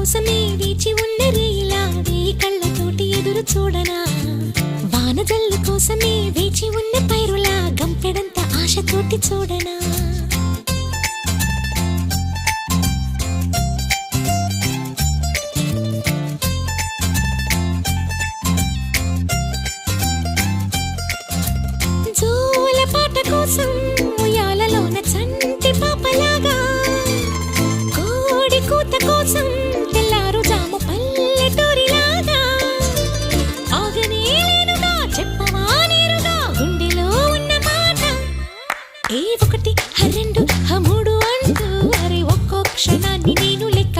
కోసమే వేచి ఉన్న రేలా వేయి కళ్ళతోటి ఎదురు చూడనా వానజల్లు కోసమే వేచి ఉన్న పైరులా గంపెడంత ఆశతోటి చూడనా జోల పాట కోసం ఉయ్యాలలోన చంటి పాపలాగా కోడి కూత కోసం